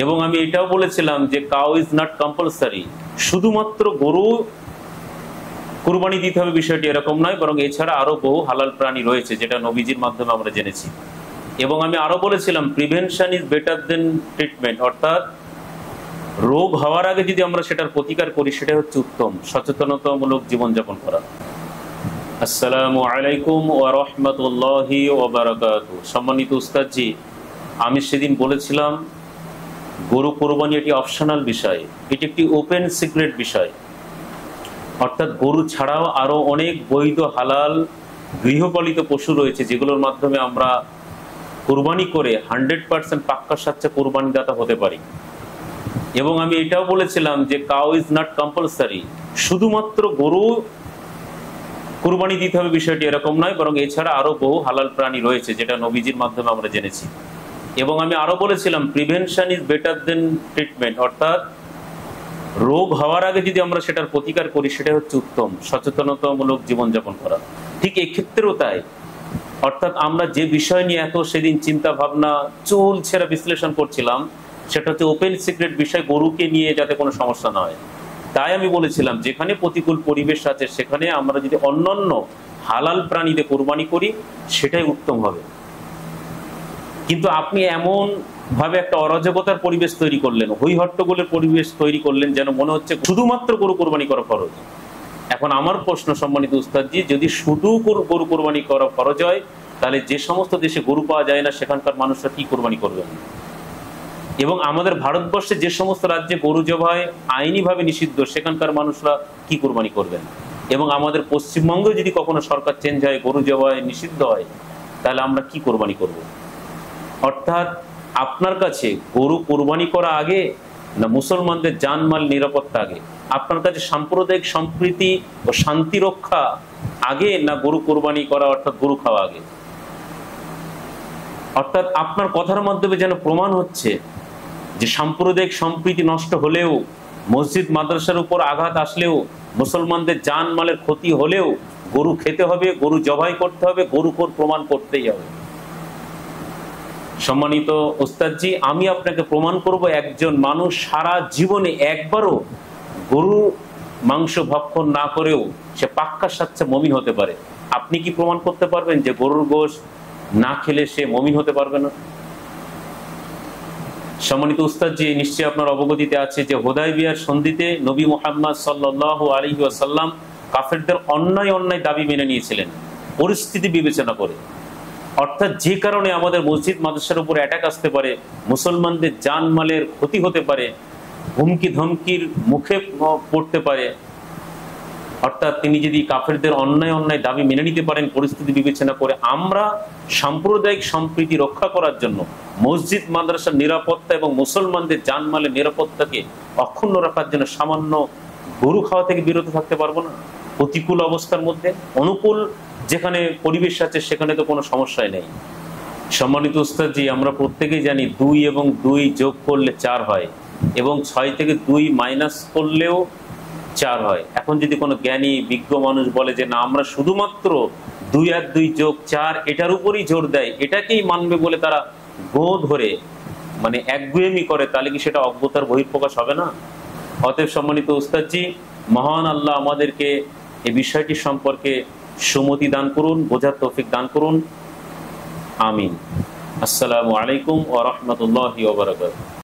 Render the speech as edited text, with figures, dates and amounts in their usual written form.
এবং আমি এটাও বলেছিলাম যে কাউ ইজ নট কম্পালসারি, শুধুমাত্র গরু কুরবানি দিতে হবে বিষয়টি এরকম নয়, বরং এছাড়া আরো বহু হালাল প্রাণী রয়েছে যেটা নবীজির মাধ্যমে আমরা জেনেছি। এবং আমি আরো বলেছিলাম prevention is better then treatment, অর্থাৎ রোগ হওয়ার আগে যদি আমরা সেটার প্রতিকার করি সেটা হচ্ছে উত্তম, সচেতনতামূলক জীবনযাপন করা। আসসালামু আলাইকুম ওয়া রাহমাতুল্লাহি ওয়া বারাকাতুহু। সম্মানিত উস্তাদজি, আমি সেদিন বলেছিলাম গরু কোরবানি এটি অপশনাল বিষয়, এটি একটি ওপেন সিক্রেট বিষয়, অর্থাৎ গরু ছাড়াও আরো অনেক বৈধ হালাল গৃহপালিত পশু রয়েছে যেগুলোর মাধ্যমে আমরা কোরবানি করে 100% পাক্কা সাচ্চা কোরবানিদাতা হতে পারি। এবং আমি এটাও বলেছিলাম যে কাউ ইজ নট কম্পালসারি, শুধুমাত্র গরু কুরবানি দিতে হবে বিষয়টি এরকম নয়, বরং এছাড়া আরো বহু হালাল প্রাণী রয়েছে যেটা নবীজির মাধ্যমে আমরা জেনেছি। এবং আমি আরো বলেছিলাম prevention is better then treatment, অর্থাৎ রোগ হওয়ার আগে যদি আমরা সেটার প্রতিকার করি সেটা হচ্ছে উত্তম, সচেতনতামূলক জীবনযাপন করা। ঠিক এক্ষেত্রেও তাই, অর্থাৎ আমরা যে বিষয় নিয়ে এত সেদিন চিন্তা ভাবনা চুল ছেঁড়া বিশ্লেষণ করছিলাম সেটা হচ্ছে ওপেন সিক্রেট বিষয়, গরুকে নিয়ে যাতে কোনো সমস্যা না হয়। তাই আমি বলেছিলাম যেখানে প্রতিকূল পরিবেশ আছে সেখানে আমরা যদি অন্যান্য হালাল প্রাণীদের কোরবানি করি সেটাই উত্তম হবে। কিন্তু আপনি এমন ভাবে একটা অরাজকতার পরিবেশ তৈরি করলেন, হইহট্টগোলের পরিবেশ তৈরি করলেন যেন মনে হচ্ছে শুধুমাত্র গরু কোরবানি করা ফরজ। এখন আমার প্রশ্ন, সম্মানিত উস্তাদজি, যদি শুধু গরু কোরবানি করা ফরজ হয় তাহলে যে সমস্ত দেশে গরু পাওয়া যায় না সেখানকার মানুষরা কি কোরবানি করবেন? এবং আমাদের ভারতবর্ষে যে সমস্ত রাজ্যে গরু জবাই আইনিভাবে নিষিদ্ধ সেখানকার মানুষরা কি কোরবানি করবেন? এবং আমাদের পশ্চিমবঙ্গে যদি কখনো সরকার চেঞ্জ হয়, গরু জবাই নিষিদ্ধ হয়, তাহলে আমরা কি কোরবানি করব? অর্থাৎ আপনার কাছে গরু কোরবানি করা আগে না মুসলমানদের জানমাল নিরাপত্তা আগে? আপনার কাছে সাম্প্রদায়িক সম্প্রীতি ও শান্তি রক্ষা আগে না গরু কোরবানি করা অর্থাৎ গরু খাওয়া আগে? অর্থাৎ আপনার কথার মাধ্যমে যেন প্রমাণ হচ্ছে যে সাম্প্রদায়িক সম্প্রীতি নষ্ট হলেও, মসজিদ মাদ্রাসার উপর আঘাত আসলেও, মুসলমানদের জানমালের ক্ষতি হলেও গরু খেতে হবে, গরু জবাই করতে হবে, গরু খোর প্রমাণ করতেই হবে। সম্মানিত ওস্তাদজি, আমি আপনাকে প্রমাণ করব একজন মানুষ সারা জীবনে একবারও গরু মাংস ভক্ষণ না করেও সে পাক্কা সাচ্চা মুমিন হতে পারে। আপনি কি প্রমাণ করতে পারবেন যে গরুর গোশত না খেলে সে মুমিন হতে পারবে না? সম্মানিত উস্তাদজি, নিশ্চয়ই আপনার অবগতিতে আছে যে হুদায়বিয়ার সন্ধিতে নবী মুহাম্মদ সাল্লাল্লাহু আলাইহি ওয়াসাল্লাম কাফেরদের অন্যায় দাবি মেনে নিয়েছিলেন পরিস্থিতি বিবেচনা করে। অর্থাৎ যে কারণে আমাদের মসজিদ মাদ্রাসার উপর অ্যাটাক আসতে পারে, মুসলমানদের জানমালের ক্ষতি হতে পারে, হুমকি ধমকির মুখে পড়তে পারে, অর্থাৎ তিনি যদি কাফেরদের অন্যায় দাবি মেনে নিতে পারেন পরিস্থিতি বিবেচনা করে, আমরা সাম্প্রদায়িক সম্প্রীতি রক্ষা করার জন্য মসজিদ মাদ্রাসার নিরাপত্তা এবং মুসলমানদের জানমালের নিরাপত্তাকে অক্ষুণ্ণ রাখার জন্য সামান্য গরু খাওয়া থেকে বিরত থাকতে পারবো না? প্রতিকূল অবস্থার মধ্যে অনুকূল যেখানে পরিবেশ আছে সেখানে তো কোনো সমস্যাই নেই। সম্মানিত উস্তাদজি, আমরা প্রত্যেকেই জানি 2 এবং 2 যোগ করলে 4 হয় এবং 6 থেকে 2 মাইনাস করলেও 4 হয়। এখন যদি কোনো জ্ঞানী বিজ্ঞ মানুষ বলে যে না আমরা শুধুমাত্র 2 আর 2 যোগ 4 এটার উপরই জোর দেয়, এটাকেই মানবে বলে তারা গো ধরে মানে একগুয়েমি করে, তাহলে কি সেটা অজ্ঞতার বহিঃপ্রকাশ হবে না? অতএব সম্মানিত উস্তাদজি, মহান আল্লাহ আমাদেরকে এই বিষয়টি সম্পর্কে সুমতি দান করুন, বোঝার তৌফিক দান করুন। আমিন। আসসালামু আলাইকুম ওয়া রাহমাতুল্লাহি ওয়া বারাকাতুহু।